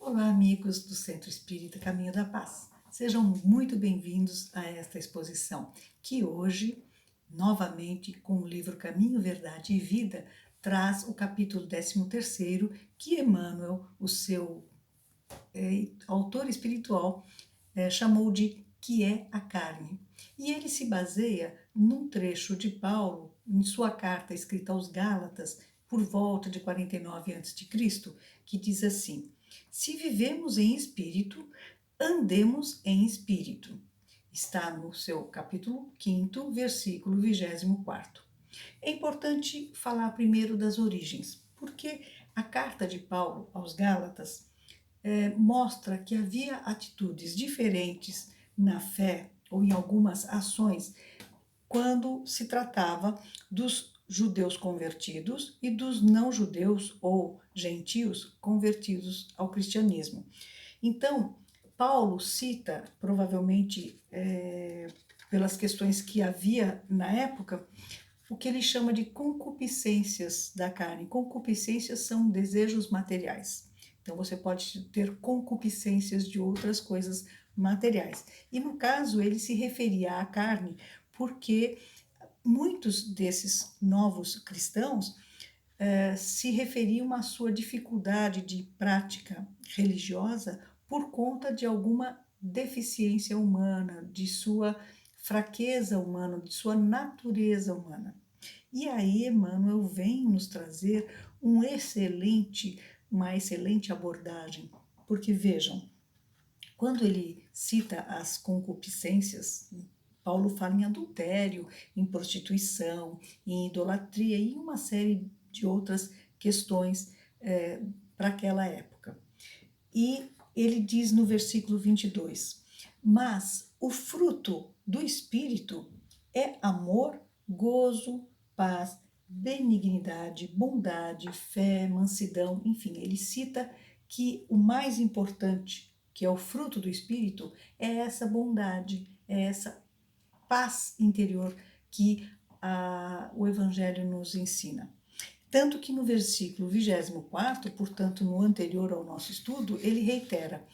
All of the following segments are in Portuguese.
Olá, amigos do Centro Espírita Caminho da Paz. Sejam muito bem-vindos a esta exposição, que hoje, novamente, com o livro Caminho, Verdade e Vida, traz o capítulo 13º, que Emmanuel, o seu autor espiritual, chamou de Que é a Carne. E ele se baseia num trecho de Paulo, em sua carta escrita aos Gálatas, por volta de 49 a.C., que diz assim: se vivemos em espírito, andemos em espírito. Está no seu capítulo 5º, versículo 24º. É importante falar primeiro das origens, porque a carta de Paulo aos Gálatas mostra que havia atitudes diferentes na fé ou em algumas ações quando se tratava dos judeus convertidos e dos não-judeus ou gentios convertidos ao cristianismo. Então, Paulo cita, provavelmente pelas questões que havia na época, o que ele chama de concupiscências da carne. Concupiscências são desejos materiais. Então, você pode ter concupiscências de outras coisas materiais. E, no caso, ele se referia à carne porque muitos desses novos cristãos se referiam à sua dificuldade de prática religiosa por conta de alguma deficiência humana, de sua fraqueza humana, de sua natureza humana. E aí Emmanuel vem nos trazer uma excelente abordagem, porque vejam, quando ele cita as concupiscências, Paulo fala em adultério, em prostituição, em idolatria e uma série de outras questões para aquela época. E ele diz no versículo 22, mas o fruto do Espírito é amor, gozo, paz, benignidade, bondade, fé, mansidão, enfim, ele cita que o mais importante, que é o fruto do Espírito, é essa bondade, é essa paz interior que o Evangelho nos ensina. Tanto que no versículo 24º, portanto no anterior ao nosso estudo, ele reitera: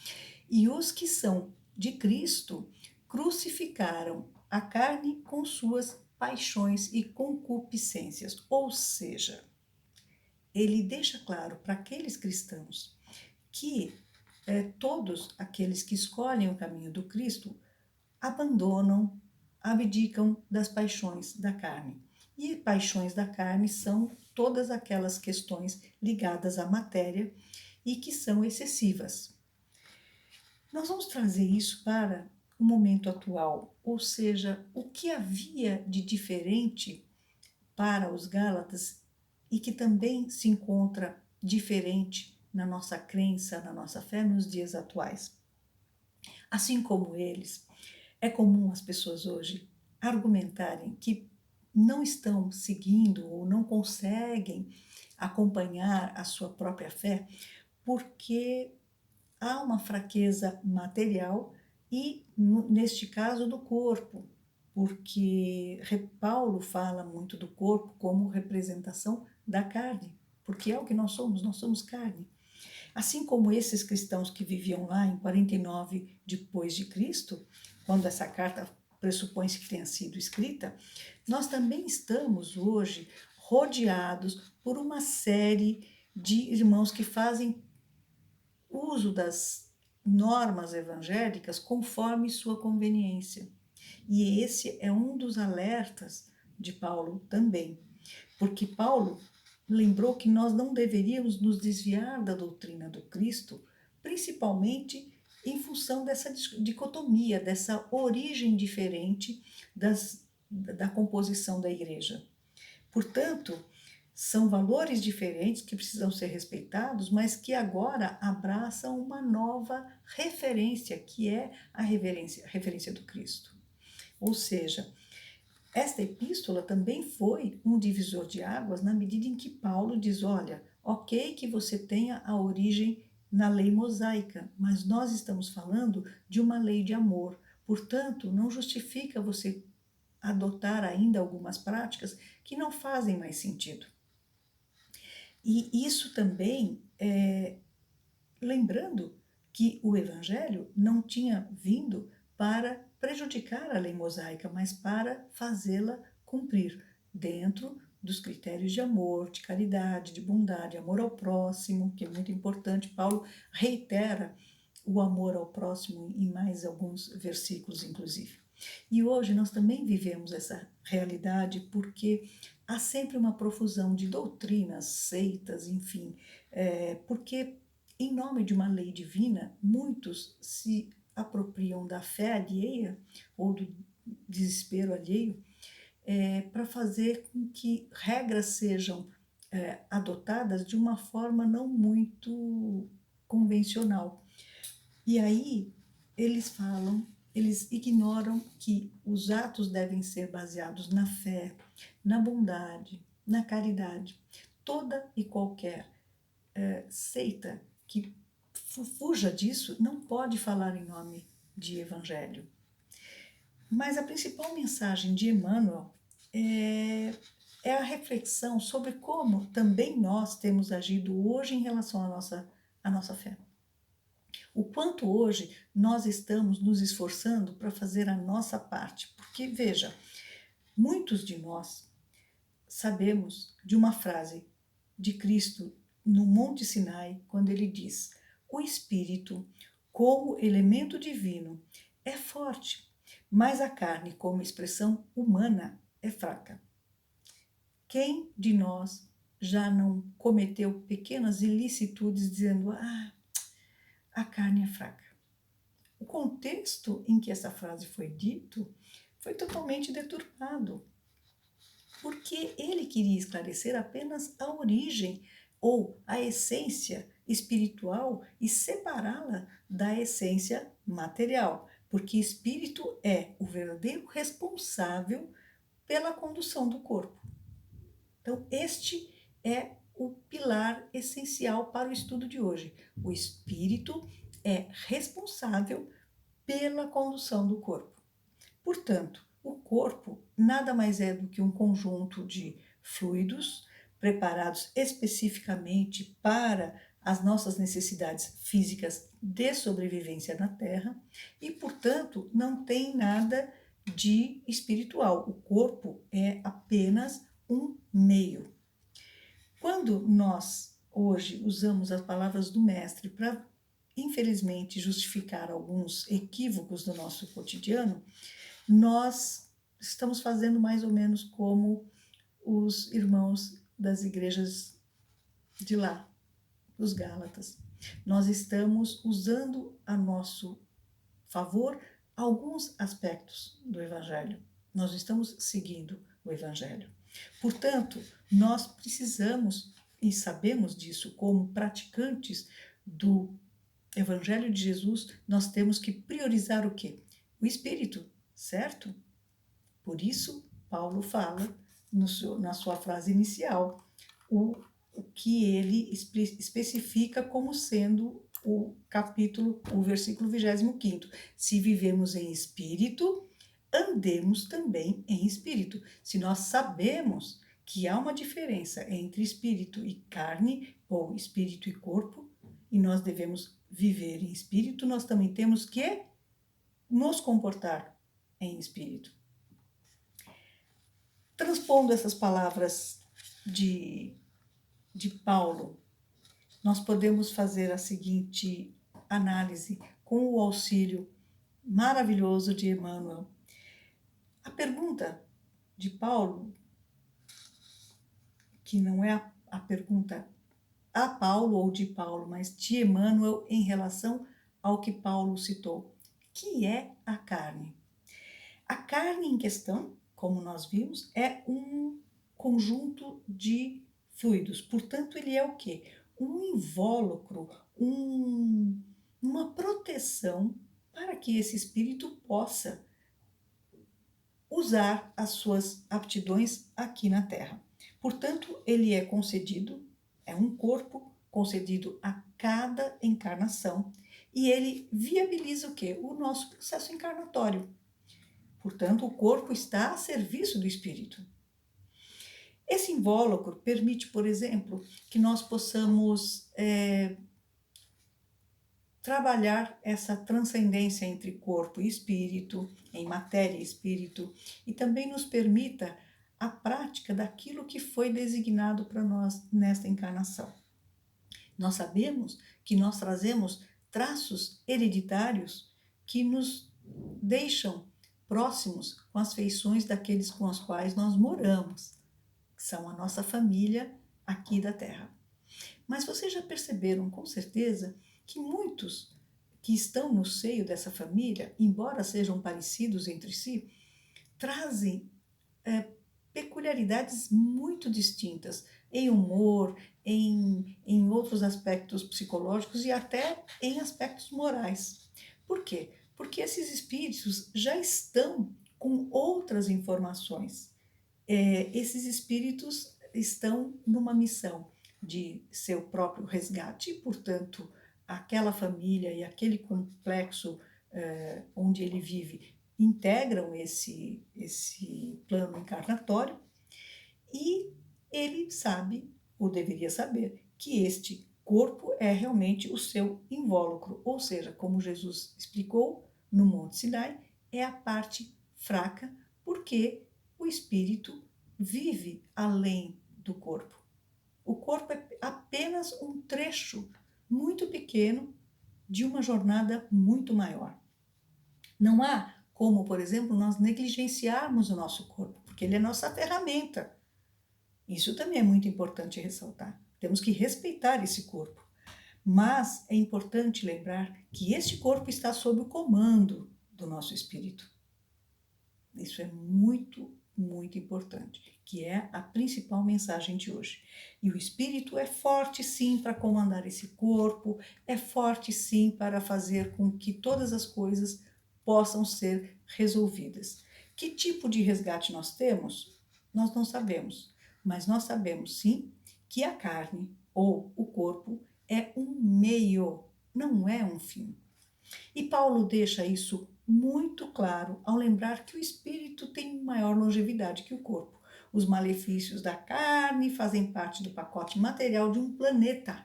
e os que são de Cristo crucificaram a carne com suas paixões e concupiscências. Ou seja, ele deixa claro para aqueles cristãos que todos aqueles que escolhem o caminho do Cristo abandonam, abdicam das paixões da carne. E paixões da carne são todas aquelas questões ligadas à matéria e que são excessivas. Nós vamos trazer isso para o momento atual, ou seja, o que havia de diferente para os Gálatas e que também se encontra diferente na nossa crença, na nossa fé nos dias atuais. Assim como eles, é comum as pessoas hoje argumentarem que não estão seguindo ou não conseguem acompanhar a sua própria fé porque há uma fraqueza material e, neste caso, do corpo, porque Paulo fala muito do corpo como representação da carne, porque é o que nós somos carne. Assim como esses cristãos que viviam lá em 49 depois de Cristo, quando essa carta pressupõe-se que tenha sido escrita, nós também estamos hoje rodeados por uma série de irmãos que fazem uso das normas evangélicas conforme sua conveniência. E esse é um dos alertas de Paulo também, porque Paulo lembrou que nós não deveríamos nos desviar da doutrina do Cristo, principalmente em função dessa dicotomia, dessa origem diferente da composição da igreja. Portanto, são valores diferentes que precisam ser respeitados, mas que agora abraçam uma nova referência, que é a referência do Cristo. Ou seja, esta epístola também foi um divisor de águas na medida em que Paulo diz, olha, ok que você tenha a origem na lei mosaica, mas nós estamos falando de uma lei de amor. Portanto, não justifica você adotar ainda algumas práticas que não fazem mais sentido. E isso também, lembrando que o Evangelho não tinha vindo para prejudicar a lei mosaica, mas para fazê-la cumprir dentro dos critérios de amor, de caridade, de bondade, amor ao próximo, que é muito importante. Paulo reitera o amor ao próximo em mais alguns versículos, inclusive. E hoje nós também vivemos essa realidade porque há sempre uma profusão de doutrinas, seitas, enfim, porque em nome de uma lei divina, muitos se apropriam da fé alheia ou do desespero alheio para fazer com que regras sejam adotadas de uma forma não muito convencional. E aí eles ignoram que os atos devem ser baseados na fé, na bondade, na caridade. Toda e qualquer seita que fuja disso não pode falar em nome de evangelho. Mas a principal mensagem de Emmanuel é a reflexão sobre como também nós temos agido hoje em relação à nossa fé. O quanto hoje nós estamos nos esforçando para fazer a nossa parte. Porque, veja, muitos de nós sabemos de uma frase de Cristo no Monte Sinai, quando ele diz: o Espírito, como elemento divino, é forte, mas a carne, como expressão humana, é fraca. Quem de nós já não cometeu pequenas ilicitudes dizendo: a carne é fraca? O contexto em que essa frase foi dito foi totalmente deturpado, porque ele queria esclarecer apenas a origem ou a essência espiritual e separá-la da essência material, porque espírito é o verdadeiro responsável pela condução do corpo. Então, este é o pilar essencial para o estudo de hoje. O espírito é responsável pela condução do corpo. Portanto, o corpo nada mais é do que um conjunto de fluidos preparados especificamente para as nossas necessidades físicas de sobrevivência na Terra e, portanto, não tem nada de espiritual. O corpo é apenas um meio. Quando nós hoje usamos as palavras do Mestre para, infelizmente, justificar alguns equívocos do nosso cotidiano, nós estamos fazendo mais ou menos como os irmãos das igrejas de lá, os Gálatas. Nós estamos usando a nosso favor alguns aspectos do Evangelho. Nós estamos seguindo o Evangelho. Portanto, nós precisamos, e sabemos disso como praticantes do Evangelho de Jesus, nós temos que priorizar o quê? O Espírito, certo? Por isso, Paulo fala na sua frase inicial o que ele especifica como sendo o versículo 25. Se vivemos em espírito, andemos também em espírito. Se nós sabemos que há uma diferença entre espírito e carne, ou espírito e corpo, e nós devemos viver em espírito, nós também temos que nos comportar em espírito. Transpondo essas palavras de Paulo, nós podemos fazer a seguinte análise com o auxílio maravilhoso de Emmanuel. A pergunta de Paulo, que não é a pergunta a Paulo ou de Paulo, mas de Emmanuel em relação ao que Paulo citou, que é a carne. A carne em questão, como nós vimos, é um conjunto de fluidos. Portanto, ele é o quê? Um invólucro, uma proteção para que esse espírito possa usar as suas aptidões aqui na Terra. Portanto, ele é concedido, é um corpo concedido a cada encarnação e ele viabiliza o quê? O nosso processo encarnatório. Portanto, o corpo está a serviço do espírito. Esse invólucro permite, por exemplo, que nós possamos trabalhar essa transcendência entre corpo e espírito, em matéria e espírito, e também nos permita a prática daquilo que foi designado para nós nesta encarnação. Nós sabemos que nós trazemos traços hereditários que nos deixam próximos com as feições daqueles com os quais nós moramos, que são a nossa família aqui da Terra. Mas vocês já perceberam, com certeza, que muitos que estão no seio dessa família, embora sejam parecidos entre si, trazem peculiaridades muito distintas em humor, em outros aspectos psicológicos e até em aspectos morais. Por quê? Porque esses espíritos já estão com outras informações. Esses espíritos estão numa missão de seu próprio resgate, e, portanto, aquela família e aquele complexo onde ele vive integram esse plano encarnatório, e ele sabe, ou deveria saber, que este corpo é realmente o seu invólucro, ou seja, como Jesus explicou no Monte Sinai, é a parte fraca, porque o espírito vive além do corpo. O corpo é apenas um trecho muito pequeno de uma jornada muito maior. Não há como, por exemplo, nós negligenciarmos o nosso corpo, porque ele é nossa ferramenta. Isso também é muito importante ressaltar. Temos que respeitar esse corpo. Mas é importante lembrar que este corpo está sob o comando do nosso espírito. Isso é muito, muito importante, que é a principal mensagem de hoje. E o espírito é forte sim para comandar esse corpo, é forte sim para fazer com que todas as coisas possam ser resolvidas. Que tipo de resgate nós temos? Nós não sabemos, mas nós sabemos sim que a carne ou o corpo é um meio, não é um fim. E Paulo deixa isso muito claro ao lembrar que o espírito tem maior longevidade que o corpo. Os malefícios da carne fazem parte do pacote material de um planeta,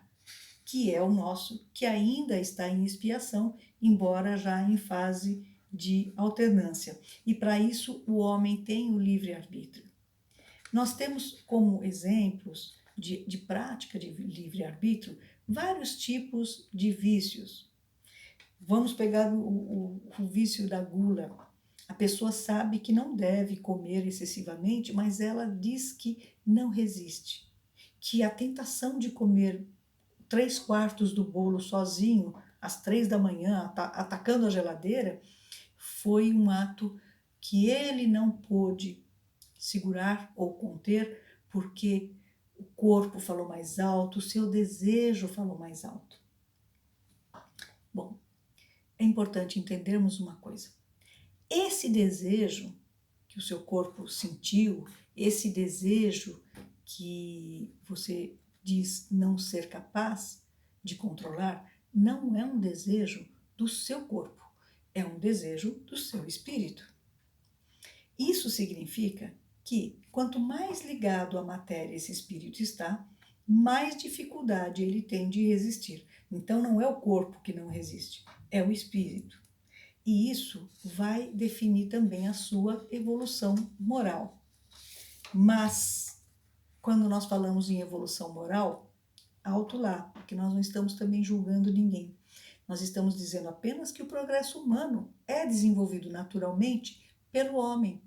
que é o nosso, que ainda está em expiação, embora já em fase de alternância. E para isso o homem tem o livre-arbítrio. Nós temos como exemplos de prática de livre-arbítrio vários tipos de vícios. Vamos pegar o vício da gula. A pessoa sabe que não deve comer excessivamente, mas ela diz que não resiste. Que a tentação de comer 3/4 do bolo sozinho, às 3 da manhã, atacando a geladeira, foi um ato que ele não pôde segurar ou conter, porque o corpo falou mais alto, o seu desejo falou mais alto. Bom, é importante entendermos uma coisa. Esse desejo que o seu corpo sentiu, esse desejo que você diz não ser capaz de controlar, não é um desejo do seu corpo, é um desejo do seu espírito. Isso significa que quanto mais ligado à matéria esse espírito está, mais dificuldade ele tem de resistir. Então não é o corpo que não resiste, é o espírito. E isso vai definir também a sua evolução moral. Mas, quando nós falamos em evolução moral, alto lá, porque nós não estamos também julgando ninguém. Nós estamos dizendo apenas que o progresso humano é desenvolvido naturalmente pelo homem.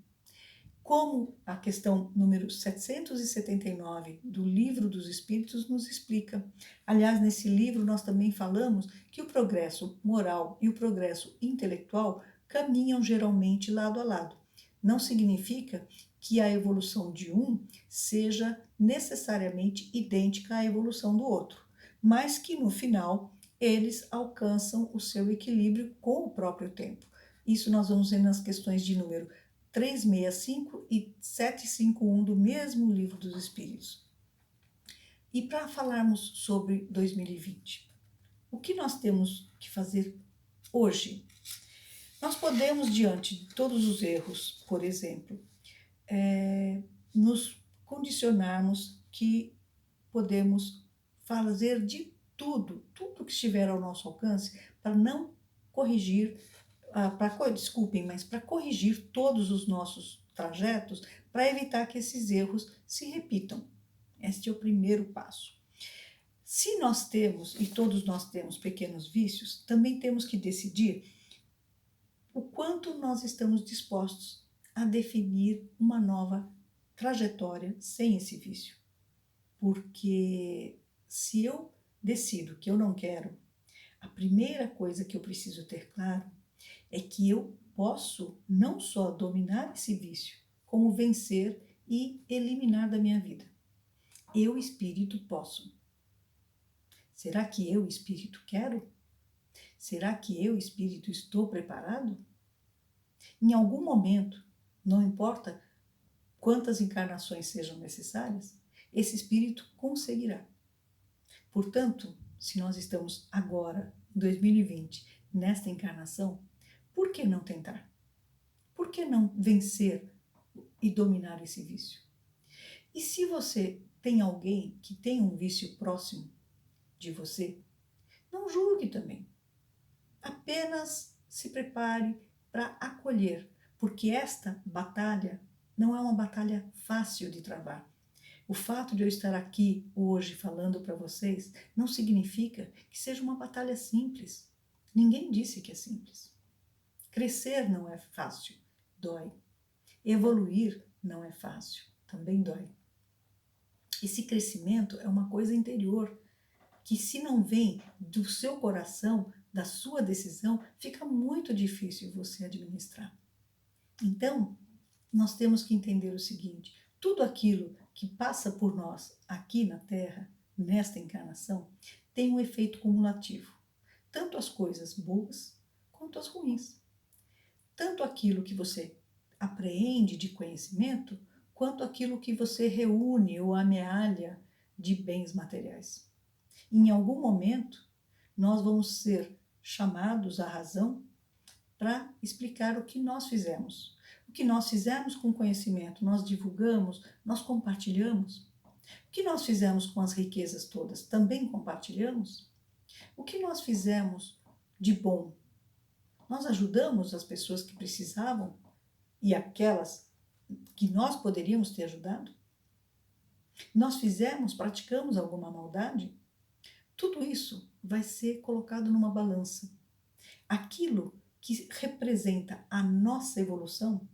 Como a questão número 779 do Livro dos Espíritos nos explica. Aliás, nesse livro nós também falamos que o progresso moral e o progresso intelectual caminham geralmente lado a lado. Não significa que a evolução de um seja necessariamente idêntica à evolução do outro, mas que no final eles alcançam o seu equilíbrio com o próprio tempo. Isso nós vamos ver nas questões de número 365 e 751 do mesmo Livro dos Espíritos. E para falarmos sobre 2020, o que nós temos que fazer hoje? Nós podemos, diante de todos os erros, por exemplo, nos condicionarmos que podemos fazer de tudo que estiver ao nosso alcance para não corrigir, desculpem, mas para corrigir todos os nossos trajetos, para evitar que esses erros se repitam. Este é o primeiro passo. Se nós temos, e todos nós temos pequenos vícios, também temos que decidir o quanto nós estamos dispostos a definir uma nova trajetória sem esse vício. Porque se eu decido que eu não quero, a primeira coisa que eu preciso ter claro é que eu posso não só dominar esse vício, como vencer e eliminar da minha vida. Eu, espírito, posso. Será que eu, espírito, quero? Será que eu, espírito, estou preparado? Em algum momento, não importa quantas encarnações sejam necessárias, esse espírito conseguirá. Portanto, se nós estamos agora, em 2020, nesta encarnação, por que não tentar? Por que não vencer e dominar esse vício? E se você tem alguém que tem um vício próximo de você, não julgue também. Apenas se prepare para acolher, porque esta batalha não é uma batalha fácil de travar. O fato de eu estar aqui hoje falando para vocês não significa que seja uma batalha simples. Ninguém disse que é simples. Crescer não é fácil, dói. Evoluir não é fácil, também dói. Esse crescimento é uma coisa interior, que se não vem do seu coração, da sua decisão, fica muito difícil você administrar. Então, nós temos que entender o seguinte: tudo aquilo que passa por nós aqui na Terra, nesta encarnação, tem um efeito cumulativo. Tanto as coisas boas quanto as ruins. Tanto aquilo que você apreende de conhecimento, quanto aquilo que você reúne ou amealha de bens materiais. Em algum momento, nós vamos ser chamados à razão para explicar o que nós fizemos. O que nós fizemos com conhecimento, nós divulgamos, nós compartilhamos. O que nós fizemos com as riquezas todas, também compartilhamos. O que nós fizemos de bom, nós ajudamos as pessoas que precisavam e aquelas que nós poderíamos ter ajudado. Nós praticamos alguma maldade. Tudo isso vai ser colocado numa balança. Aquilo que representa a nossa evolução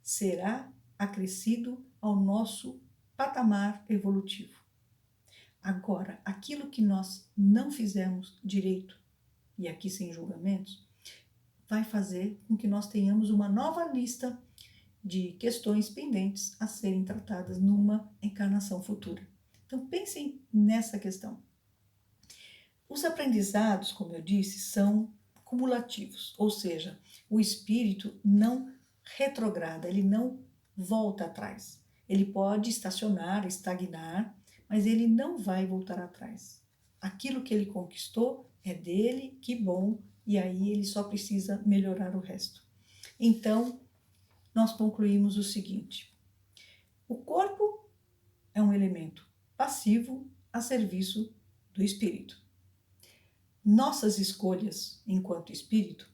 será acrescido ao nosso patamar evolutivo. Agora, aquilo que nós não fizemos direito, e aqui sem julgamentos, vai fazer com que nós tenhamos uma nova lista de questões pendentes a serem tratadas numa encarnação futura. Então, pensem nessa questão. Os aprendizados, como eu disse, são cumulativos, ou seja, o espírito não retrograda, ele não volta atrás. Ele pode estacionar, estagnar, mas ele não vai voltar atrás. Aquilo que ele conquistou é dele, que bom, e aí ele só precisa melhorar o resto. Então, nós concluímos o seguinte: o corpo é um elemento passivo a serviço do espírito. Nossas escolhas enquanto espírito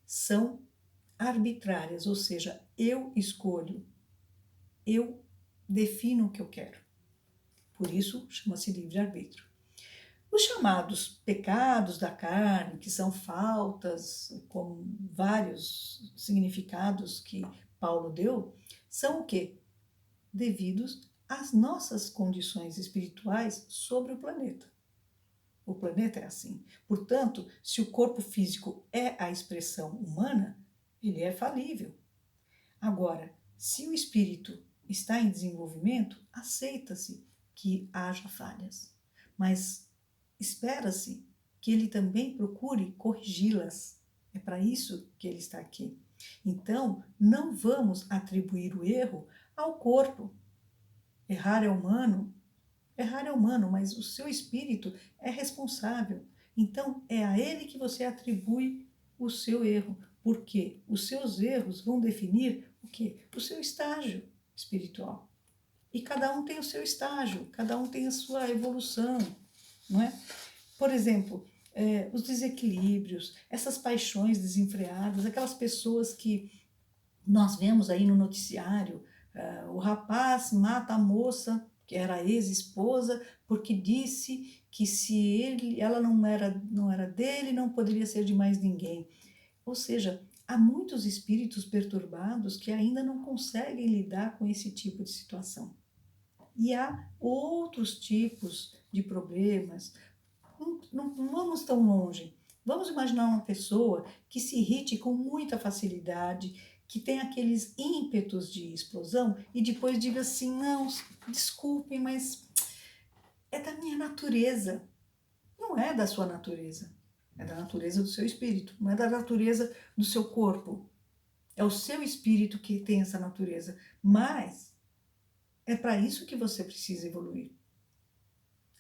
são arbitrárias, ou seja, eu escolho, eu defino o que eu quero. Por isso chama-se livre-arbítrio. Os chamados pecados da carne, que são faltas, com vários significados que Paulo deu, são o quê? Devidos às nossas condições espirituais sobre o planeta. O planeta é assim. Portanto, se o corpo físico é a expressão humana, ele é falível. Agora, se o espírito está em desenvolvimento, aceita-se que haja falhas, mas espera-se que ele também procure corrigi-las. É para isso que ele está aqui. Então, não vamos atribuir o erro ao corpo. Errar é humano, mas o seu espírito é responsável. Então, é a ele que você atribui o seu erro, porque os seus erros vão definir o quê? O seu estágio espiritual. E cada um tem o seu estágio, cada um tem a sua evolução, não é? Por exemplo, os desequilíbrios, essas paixões desenfreadas, aquelas pessoas que nós vemos aí no noticiário, o rapaz mata a moça, que era a ex-esposa, porque disse que se ela não era dele, não poderia ser de mais ninguém. Ou seja, há muitos espíritos perturbados que ainda não conseguem lidar com esse tipo de situação. E há outros tipos de problemas. Não vamos tão longe. Vamos imaginar uma pessoa que se irrite com muita facilidade, que tem aqueles ímpetos de explosão e depois diga assim: não, desculpem, mas é da minha natureza. Não é da sua natureza. É da natureza do seu espírito, não é da natureza do seu corpo. É o seu espírito que tem essa natureza. Mas é para isso que você precisa evoluir.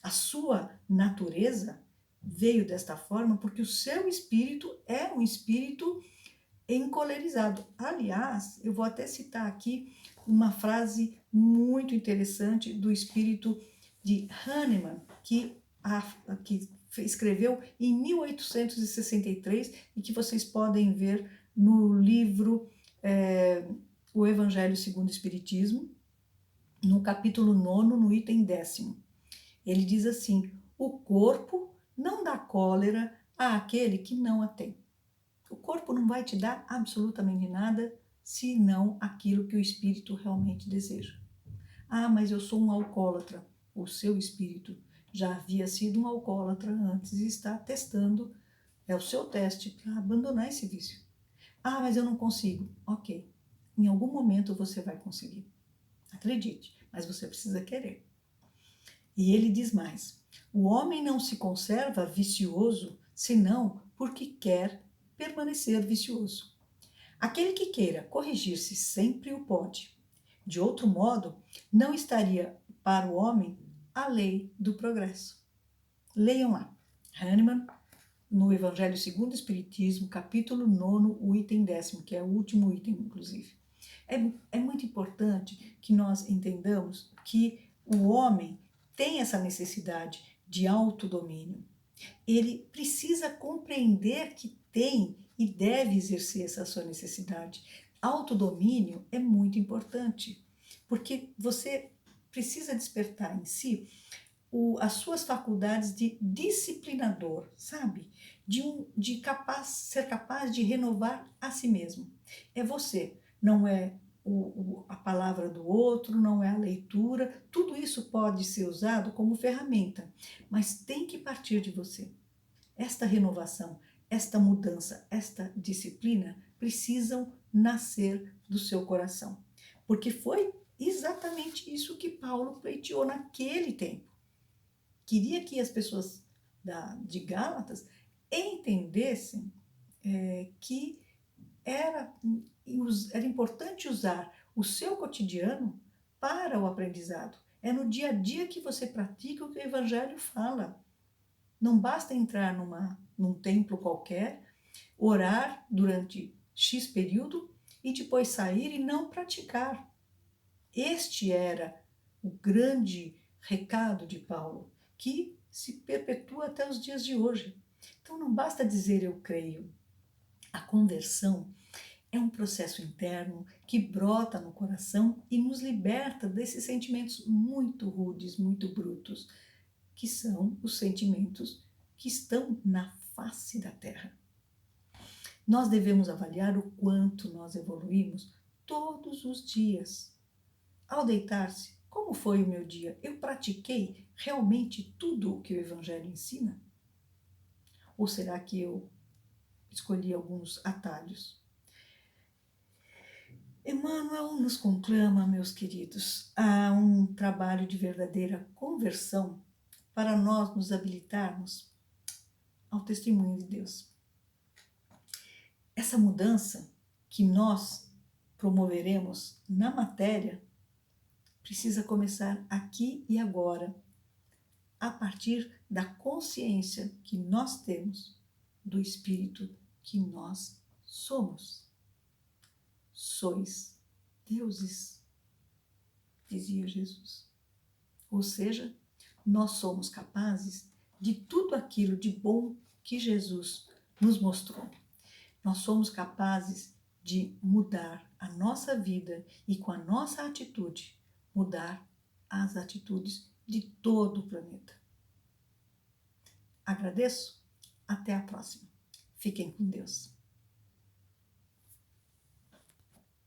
A sua natureza veio desta forma porque o seu espírito é um espírito encolerizado. Aliás, eu vou até citar aqui uma frase muito interessante do espírito de Hahnemann, que escreveu em 1863 e que vocês podem ver no livro O Evangelho segundo o Espiritismo, no capítulo 9, no item 10º. Ele diz assim: o corpo não dá cólera àquele que não a tem. O corpo não vai te dar absolutamente nada, senão aquilo que o espírito realmente deseja. Ah, mas eu sou um alcoólatra. O seu espírito já havia sido um alcoólatra antes e está testando, é o seu teste para abandonar esse vício. Ah, mas eu não consigo. Ok, em algum momento você vai conseguir. Acredite, mas você precisa querer. E ele diz mais: o homem não se conserva vicioso senão porque quer permanecer vicioso. Aquele que queira corrigir-se sempre o pode. De outro modo, não estaria para o homem a lei do progresso. Leiam lá, Hahnemann, no Evangelho segundo o Espiritismo, capítulo 9, o item 10º, que é o último item, inclusive. É muito importante que nós entendamos que o homem tem essa necessidade de autodomínio. Ele precisa compreender que tem e deve exercer essa sua necessidade. Autodomínio é muito importante, porque você precisa despertar em si as suas faculdades de disciplinador, sabe? Ser capaz de renovar a si mesmo. É você, não é a palavra do outro, não é a leitura, tudo isso pode ser usado como ferramenta, mas tem que partir de você. Esta renovação, esta mudança, esta disciplina precisam nascer do seu coração, porque foi exatamente isso que Paulo pleiteou naquele tempo. Queria que as pessoas de Gálatas entendessem que era importante usar o seu cotidiano para o aprendizado. É no dia a dia que você pratica o que o Evangelho fala. Não basta entrar num templo qualquer, orar durante X período e depois sair e não praticar. Este era o grande recado de Paulo, que se perpetua até os dias de hoje. Então não basta dizer eu creio. A conversão é um processo interno que brota no coração e nos liberta desses sentimentos muito rudes, muito brutos, que são os sentimentos que estão na face da terra. Nós devemos avaliar o quanto nós evoluímos todos os dias. Ao deitar-se, como foi o meu dia? Eu pratiquei realmente tudo o que o Evangelho ensina? Ou será que eu escolhi alguns atalhos? Emmanuel nos conclama, meus queridos, a um trabalho de verdadeira conversão para nós nos habilitarmos ao testemunho de Deus. Essa mudança que nós promoveremos na matéria precisa começar aqui e agora, a partir da consciência que nós temos do Espírito que nós somos. Sois deuses, dizia Jesus. Ou seja, nós somos capazes de tudo aquilo de bom que Jesus nos mostrou. Nós somos capazes de mudar a nossa vida e, com a nossa atitude, mudar as atitudes de todo o planeta. Agradeço. Até a próxima. Fiquem com Deus.